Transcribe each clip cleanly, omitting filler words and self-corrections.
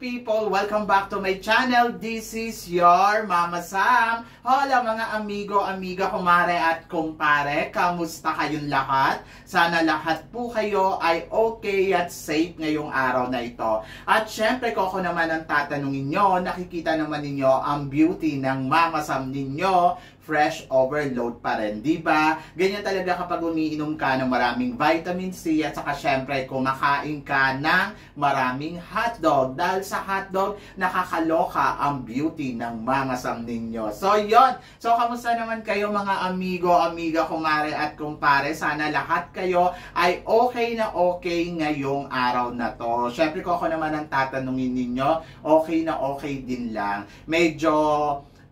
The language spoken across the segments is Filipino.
people! Welcome back to my channel. This is your Mama Sam. Hola mga amigo, amiga, kumare at kumpare. Kamusta kayong lahat? Sana lahat po kayo ay okay at safe ngayong araw na ito. At syempre ko ako naman ang tatanungin nyo, nakikita naman ninyo ang beauty ng Mama Sam ninyo. Fresh overload pa rin, di ba? Ganyan talaga kapag umiinom ka ng maraming vitamin C at saka syempre kumakain ka ng maraming hotdog. Dahil sa hotdog, nakakaloka ang beauty ng Mama Sam ninyo. So, yon. So, kamusta naman kayo mga amigo, amiga, kumare at kumpare? Sana lahat kayo ay okay na okay ngayong araw na to. Syempre ko ako naman ang tatanungin ninyo, okay na okay din lang. Medyo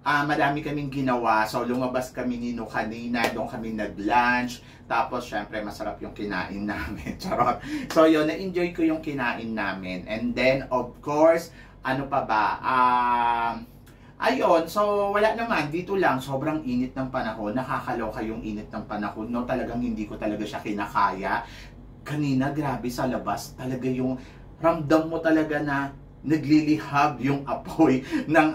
marami kaming ginawa. So, lumabas kami nino kanina, doon kami nag-lunch. Tapos, syempre, masarap yung kinain namin. Charot. So, yun, na-enjoy ko yung kinain namin. And then, of course, ano pa ba? Ayun, so, wala naman. Dito lang, sobrang init ng panahon. Nakakaloka yung init ng panahon. No, talagang hindi ko talaga siya kinakaya. Kanina, grabe sa labas. Talaga yung ramdam mo talaga na naglilihab yung apoy ng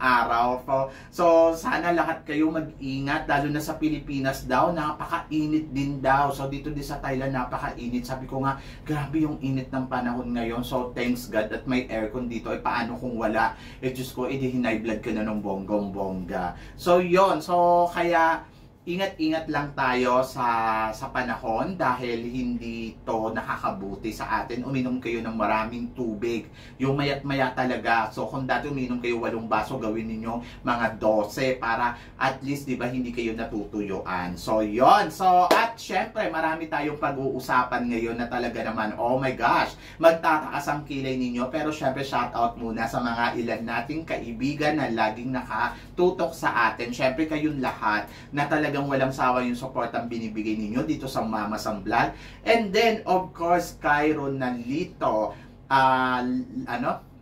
araw. So sana lahat kayo mag-ingat, lalo na sa Pilipinas daw, napakainit din daw. So dito din sa Thailand napakainit. Sabi ko nga, grabe yung init ng panahon ngayon. So thanks God at may aircon dito. Paano kung wala? Diyos ko, high blood ka na ng bonggong-bongga. So yon, so kaya ingat-ingat lang tayo sa panahon dahil hindi to nakakabuti sa atin. Uminom kayo ng maraming tubig. Yung mayat-maya talaga. So kung dati uminom kayo 8 baso, gawin niyo mga 12 para at least 'di ba hindi kayo natutuyuan. So yon. So at syempre marami tayong pag-uusapan ngayon na talaga naman, oh my gosh, magtataas ang kilay ninyo. Pero syempre shout out muna sa mga ilan nating kaibigan na laging nakatutok sa atin. Syempre kayong lahat na talaga walang sawa yung support ang binibigay ninyo dito sa Mama Sam Vlog. And then, of course, kay Ronalito,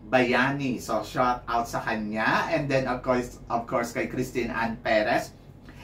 Bayani. So, shout out sa kanya. And then, of course, kay Christine Ann Perez.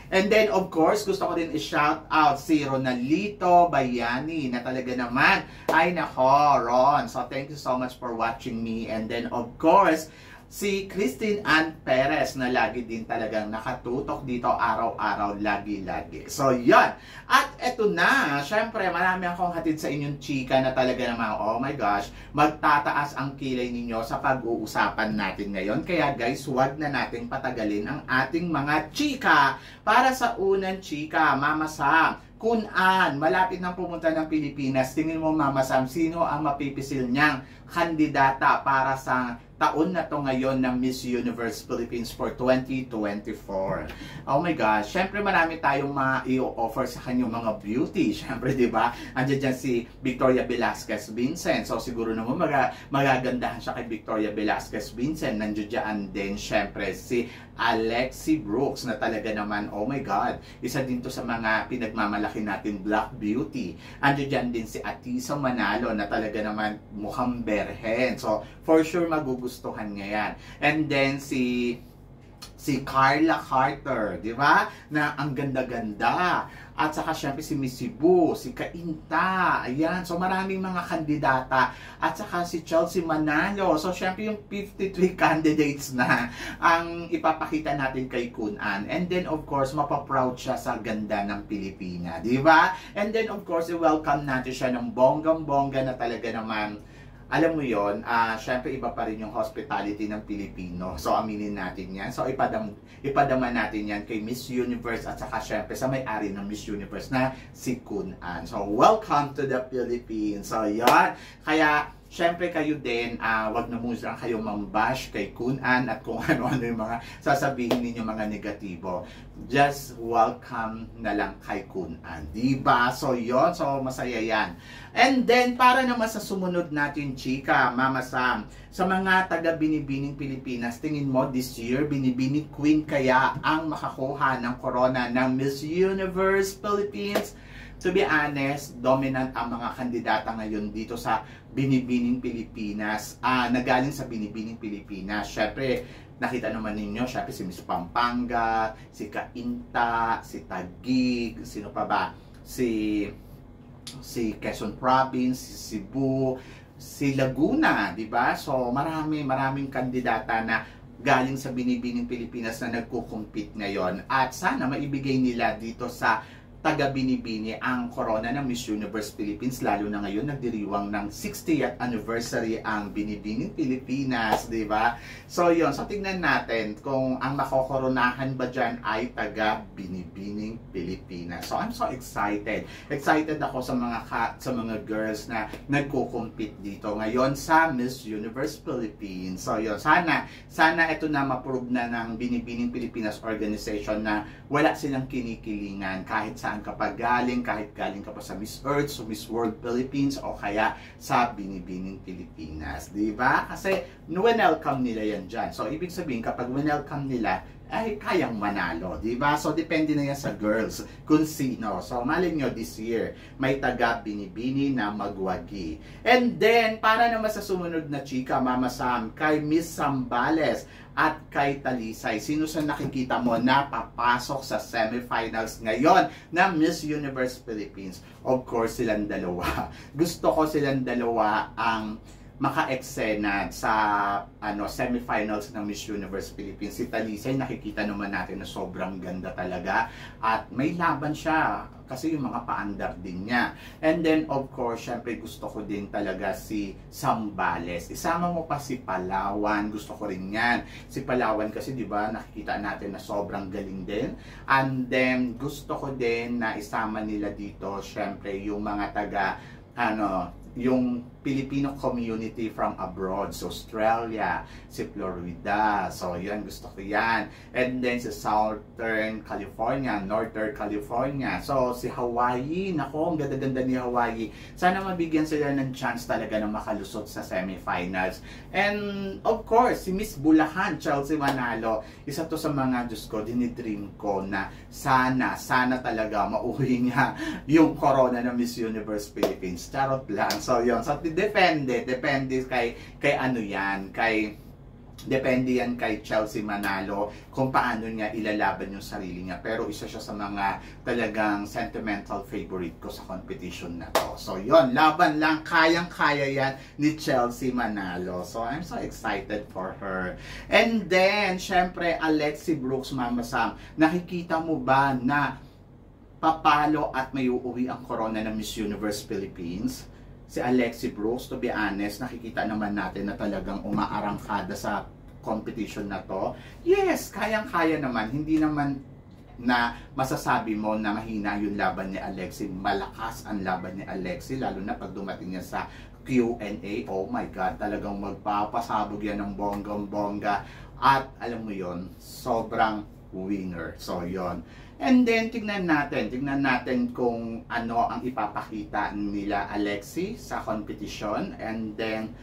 And then, of course, gusto ko din i-shout out si Ronalito Bayani na talaga naman, ay nako, Ron. So, thank you so much for watching me. And then, of course, si Christine Ann Perez na lagi din talagang nakatutok dito araw-araw, lagi-lagi. So, yan. At eto na, syempre, marami akong hatid sa inyong chika na talaga naman, oh my gosh, magtataas ang kilay ninyo sa pag-uusapan natin ngayon. Kaya guys, huwag na nating patagalin ang ating mga chika. Para sa unang chika, Mama Sam, Kun-an, malapit nang pumunta ng Pilipinas. Tingin mo, Mama Sam, sino ang mapipisil niyang kandidata para sa taon na to ngayon ng Miss Universe Philippines for 2024. Oh my gosh, syempre marami tayong i-offer sa kanyang mga beauty. Syempre, di ba? Andiyan dyan si Victoria Velasquez Vincent. So siguro naman magagandahan siya kay Victoria Velasquez Vincent. Nandiyan dyan din syempre si Alexi Brooks na talaga naman, oh my God, isa din to sa mga pinagmamalaki natin Black Beauty. Andiyan dyan din si Atisa Manalo na talaga naman mukhang berhen. So for sure magugustuhan niya yan. And then si Carla Carter, di ba? Na ang ganda-ganda. At saka syempre si Miss Cebu, si Kainta, ayan. So maraming mga kandidata. At saka si Chelsea Manalo. So syempre yung 53 candidates na ang ipapakita natin kay Kun-an. And then of course, mapaproud siya sa ganda ng Pilipina, di ba? And then of course, i-welcome natin siya ng bonggang-bongga na talaga naman. Alam mo yon, syempre iba pa rin yung hospitality ng Pilipino. So aminin natin yan. So ipadama natin yan kay Miss Universe at saka syempre sa may-ari ng Miss Universe na si Kun-an. So welcome to the Philippines. So yan. Kaya syempre kayo din, wag na muna kayo mambash kay Kun-an at kung ano-ano yung mga sasabihin ninyo mga negatibo. Just welcome na lang kay Kun-an. Diba? So yon, so masaya yan. And then para naman sa sumunod natin chika, Mama Sam, sa mga taga Binibining Pilipinas, tingin mo this year Binibining Queen kaya ang makakuha ng corona ng Miss Universe Philippines? To be honest, dominant ang mga kandidata ngayon dito sa Binibining Pilipinas. Nagaling sa Binibining Pilipinas. Syempre, nakita naman ninyo, syempre si Miss Pampanga, si Kainta, si Taguig, sino pa ba? Si Quezon Province, si Cebu, si Laguna, di ba? So maraming kandidata na galing sa Binibining Pilipinas na nagko-compete ngayon. At sana maibigay nila dito sa taga Binibini ang corona ng Miss Universe Philippines, lalo na ngayon nagdiriwang ng 60th anniversary ang Binibining Pilipinas, di ba? So yun, so tignan natin kung ang makokoronahan ba dyan ay taga Binibining Pilipinas. So I'm so excited. Excited ako sa mga girls na nagko-compete dito ngayon sa Miss Universe Philippines. So yun, sana ito na ma-prove na ng Binibining Pilipinas organization na wala silang kinikilingan kahit saan ka pa galing, kahit galing ka pa sa Miss Earth, so Miss World Philippines, o kaya sa Binibining Pilipinas, di ba? Kasi welcome nila yan dyan. So, ibig sabihin, kapag welcome nila, ay kayang manalo, di ba? So, depende na yan sa girls kung sino. So, malay nyo, this year, may taga Binibini na magwagi. And then, para naman sa sumunod na chika, Mama Sam, kay Miss Zambales at kay Talisay, sino sa nakikita mo na papasok sa semifinals ngayon na Miss Universe Philippines? Of course, silang dalawa. Gusto ko silang dalawa ang maka-eksena sa semifinals ng Miss Universe Philippines. Si Talisay, nakikita naman natin na sobrang ganda talaga at may laban siya kasi yung mga paandar din niya. And then of course, syempre gusto ko din talaga si Zambales. Isama mo pa si Palawan, gusto ko rin yan. Si Palawan kasi di ba nakikita natin na sobrang galing din. And then gusto ko din na isama nila dito syempre yung mga taga yung Filipino community from abroad, so Australia, si Florida, so yan, gusto ko yan. And then si Southern California, Northern California, so si Hawaii, nako, ang ganda-ganda ni Hawaii. Sana mabigyan sila ng chance talaga na makalusot sa semifinals. And of course, si Miss Bulacan, Chelsea Manalo, isa to sa mga, Diyos ko, dinidream ko na sana talaga mauwi niya yung corona ng Miss Universe Philippines. Charot lang. So yun, so depende kay ano yan, depende yan kay Chelsea Manalo kung paano niya ilalaban yung sarili niya. Pero isa siya sa mga talagang sentimental favorite ko sa competition na to. So yon, laban lang, kayang-kaya yan ni Chelsea Manalo. So I'm so excited for her. And then, syempre, Alexi Brooks, Mama Sam, nakikita mo ba na papalo at may uuwi ang corona ng Miss Universe Philippines? Si Alexi Brooks, to be honest, nakikita naman natin na talagang umaarangkada sa competition na to. Yes, kayang-kaya naman. Hindi naman na masasabi mo na mahina yung laban ni Alexi. Malakas ang laban ni Alexi, lalo na pag dumating niya sa Q&A. Oh my God, talagang magpapasabog yan ng bonggang-bongga. At alam mo yon, sobrang winner. So yon. And then, tignan natin kung ano ang ipapakita nila Alexi sa competition. And then,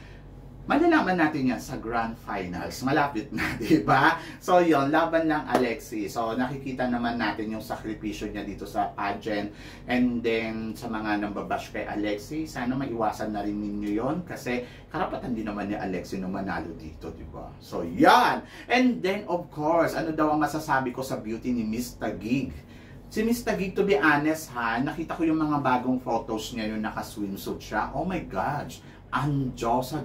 malalaman natin yan sa Grand Finals. Malapit na, di ba? So, yon, laban lang Alexi. So, nakikita naman natin yung sakripisyo niya dito sa pageant. And then, sa mga nambabash kay Alexi, sana maiwasan na rin ninyo yon kasi karapatan din naman ni Alexi na manalo dito, di ba? So, yan! And then, of course, ano daw ang masasabi ko sa beauty ni Miss Taguig? Si Miss Taguig, to be honest ha, nakita ko yung mga bagong photos niya yung naka-swimsuit siya. Oh my gosh! Ang Diyosa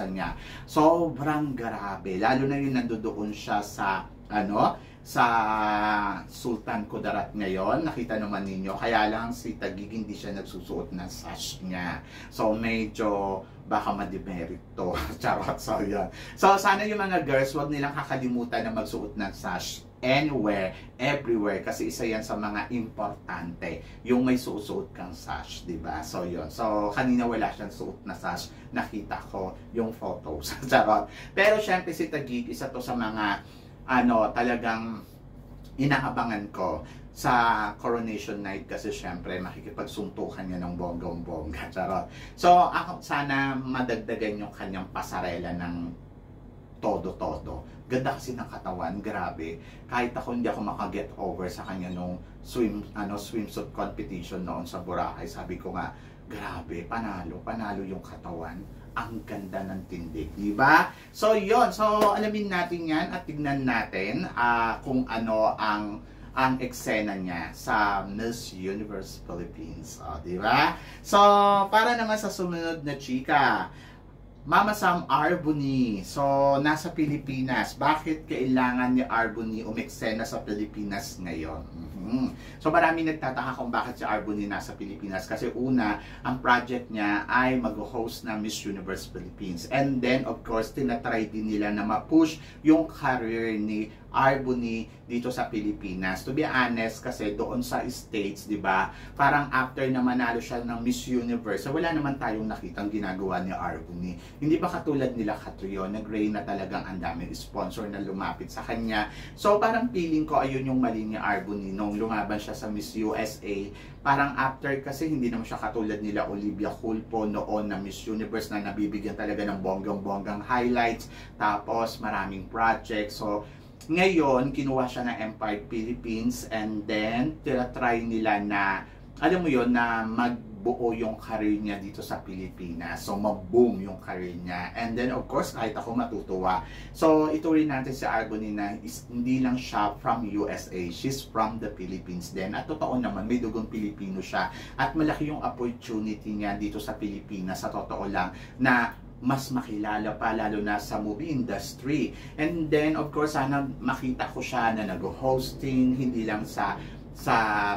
niya. Sobrang grabe. Lalo na yung nandoon siya sa, sa Sultan Kudarat ngayon. Nakita naman ninyo. Kaya lang si Taguig hindi siya nagsusuot ng sash niya. So, medyo baka ma-demerit to. Charot. So, yan. So, sana yung mga girls, wag nilang kakalimutan na magsuot ng sash anywhere, everywhere, kasi isa yan sa mga importante, yung may suot kang sash, di ba? So, yun. So, kanina wala siyang suot na sash, nakita ko yung photos. Charot. Pero, syempre, si Taguig, isa to sa mga, talagang inaabangan ko sa coronation night kasi syempre makikipagsuntukan niya ng bonggong-bongga. Charot. So, ako sana madagdagan yung kanyang pasarela ng todo-todo. Ganda kasi ng katawan, grabe. Kahit ako hindi ako maka-get over sa kanya nung swimsuit competition noon sa Boracay. Sabi ko nga, grabe, panalo yung katawan. Ang ganda ng tindig, di ba? So, yon. So, alamin natin yan at tignan natin kung ano ang ang eksena niya sa Miss Universe Philippines. O, di ba? So, para naman sa sumunod na chika, Mama Sam Arbony. So, nasa Pilipinas. Bakit kailangan ni Arbony umeksena sa Pilipinas ngayon? So, marami nagtataka kung bakit si Arbony nasa Pilipinas. Kasi una, ang project niya ay mag-host ng Miss Universe Philippines. And then, of course, tinatry din nila na ma-push yung career ni Arbony dito sa Pilipinas. To be honest, kasi doon sa States, di ba, parang after na manalo siya ng Miss Universe, wala naman tayong nakitang ginagawa ni Arbony. Hindi pa katulad nila Catriona Gray na talagang ang daming sponsor na lumapit sa kanya. So parang feeling ko ayun yung mali ni Arbony nung lumaban siya sa Miss USA. Parang after kasi hindi naman siya katulad nila Olivia Culpo noon na Miss Universe na nabibigyan talaga ng bonggang-bonggang highlights. Tapos maraming projects. So ngayon, kinuha siya ng Empire Philippines and then tira-try nila na, alam mo yon, na magbuo yung career niya dito sa Pilipinas. So, mag-boom yung career niya. And then, of course, kahit ako matutuwa. So, ito rin natin si Arbony na hindi lang siya from USA. She's from the Philippines din. At totoo naman, may dugong Pilipino siya. At malaki yung opportunity niya dito sa Pilipinas. Sa totoo lang, na mas makilala pa lalo na sa movie industry. And then of course sana makita ko siya na nag-hosting hindi lang sa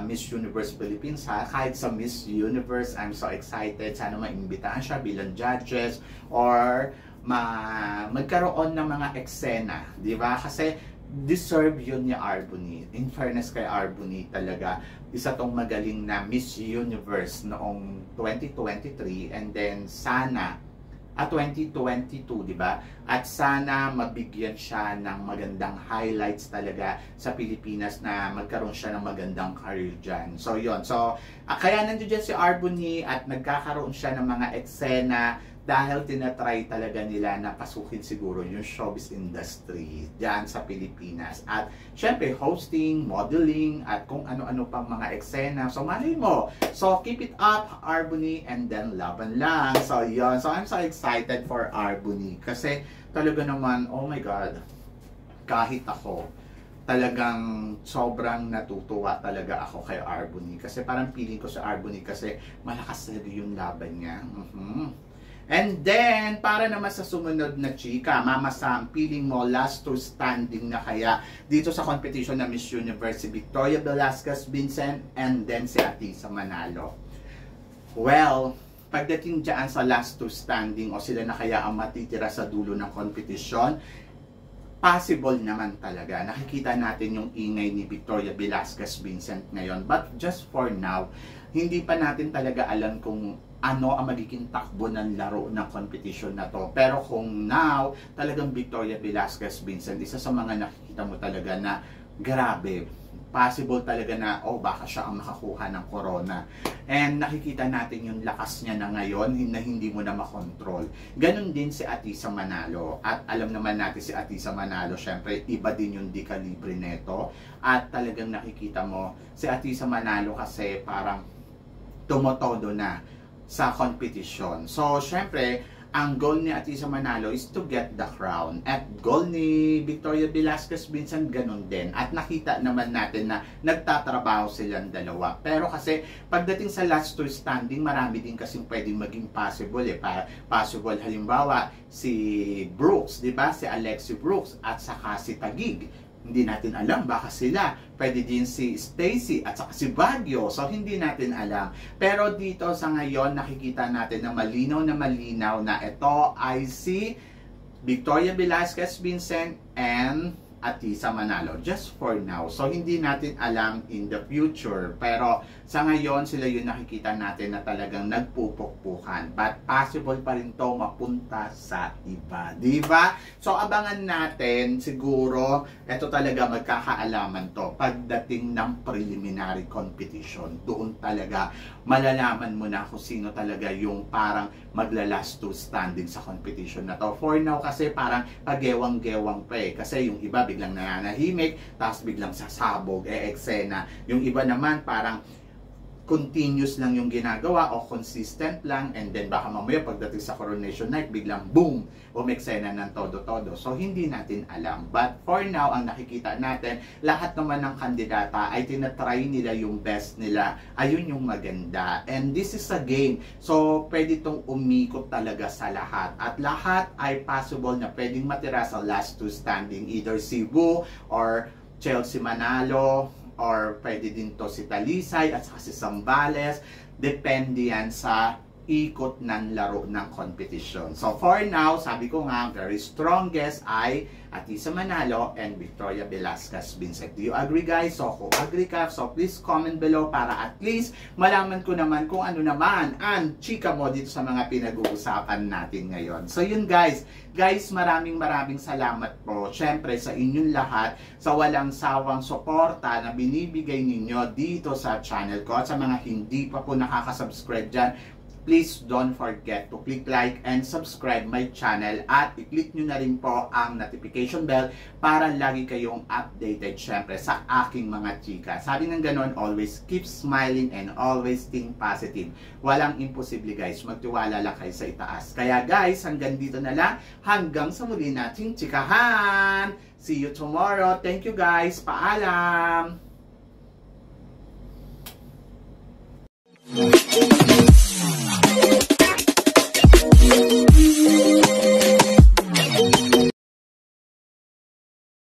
Miss Universe Philippines kahit sa Miss Universe. I'm so excited, sana maimbitahan siya bilang judges or magkaroon ng mga eksena, di ba? Kasi deserve yun ni Arbony. In fairness kay Arbony talaga, isa tong magaling na Miss Universe noong 2023 and then sana 2022, di ba? At sana mabigyan siya ng magandang highlights talaga sa Pilipinas na magkaroon siya ng magandang career dyan. So, yun. So, kaya nandiyan si Arbony at nagkakaroon siya ng mga eksena dahil tinatry talaga nila na pasukin siguro yung showbiz industry dyan sa Pilipinas. At syempre, hosting, modeling, at kung ano-ano pang mga eksena. So, malay mo. So, keep it up, Arbony, and then laban lang. So, yun. So, I'm so excited for Arbony. Kasi talaga naman, oh my God, kahit ako, talagang sobrang natutuwa talaga ako kay Arbony. Kasi parang feeling ko sa Arbony kasi malakas talaga yung laban niya. And then, para naman sa sumunod na chika, Mama Sam, feeling mo last two standing na kaya dito sa competition na Miss Universe si Victoria Velasquez Vincent and then si Atisa Manalo? Well, pagdating dyan sa last two standing o sila na kaya ang matitira sa dulo ng competition, possible naman talaga. Nakikita natin yung ingay ni Victoria Velasquez Vincent ngayon. But just for now, hindi pa natin talaga alam kung ano ang magiging takbo ng laro ng competition na to. Pero kung now, talagang Victoria Velasquez Vincent, isa sa mga nakikita mo talaga na grabe, possible talaga na, oh, baka siya ang makakuha ng corona. And nakikita natin yung lakas niya na ngayon na hindi mo na makontrol. Ganon din si Atisa Manalo. At alam naman natin si Atisa Manalo, syempre, iba din yung di-kalibre neto. At talagang nakikita mo, si Atisa Manalo kasi parang tumotodo na sa competition. So, syempre, ang goal ni Atisa Manalo is to get the crown. At goal ni Victoria Velasquez Vincent, ganun din. At nakita naman natin na nagtatrabaho silang dalawa. Pero kasi, pagdating sa last two standing, marami din kasing pwedeng maging possible. Possible, halimbawa, si Brooks, di ba? Si Alexi Brooks at saka si Taguig. Hindi natin alam, baka sila. Pwede din si Stacy at saka si Baguio. So, hindi natin alam. Pero dito sa ngayon, nakikita natin na malinaw na ito ay si Victoria Velasquez Vincent and Atisa Manalo. Just for now. So, hindi natin alam in the future. Pero, sa ngayon, sila yung nakikita natin na talagang nagpupukpukan. But, possible pa rin to mapunta sa iba. Diba? So, abangan natin, siguro, ito talaga magkakaalaman to pagdating ng preliminary competition. Doon talaga, malalaman mo na kung sino talaga yung parang maglalast to standing sa competition na to. For now, kasi parang pagewang-gewang pa eh. Kasi yung iba, biglang nananahimik, tapos biglang sasabog, eksena. Yung iba naman parang continuous lang yung ginagawa o consistent lang, and then baka mamaya pagdating sa coronation night biglang boom, umeksena ng todo-todo. So hindi natin alam, but for now ang nakikita natin, lahat naman ng kandidata ay tinatry nila yung best nila, ayun yung maganda, and this is a game, so pwede itong umikot talaga sa lahat, at lahat ay possible na pwedeng matira sa last two standing, either Cebu or Chelsea Manalo, or pwede din to si Talisay at saka si Zambales. Depende yan sa ikot ng laro ng competition. So for now, sabi ko nga, very strongest ay Atisa Manalo and Victoria Velasquez Vincent. Do you agree, guys? So kung agree ka, so please comment below para at least malaman ko naman kung ano naman ang chika mo dito sa mga pinag-uusapan natin ngayon. So yun, guys, maraming salamat po syempre sa inyong lahat sa walang sawang suporta na binibigay ninyo dito sa channel ko, at sa mga hindi pa po nakaka-subscribe dyan, please don't forget to click like and subscribe my channel, at i-click nyo na rin po ang notification bell para lagi kayong updated syempre sa aking mga chika. Sabi ng ganon, always keep smiling and always think positive. Walang imposible, guys. Magtiwala lang kayo sa itaas. Kaya guys, hanggang dito na lang. Hanggang sa muli nating chikahan. See you tomorrow. Thank you, guys. Paalam.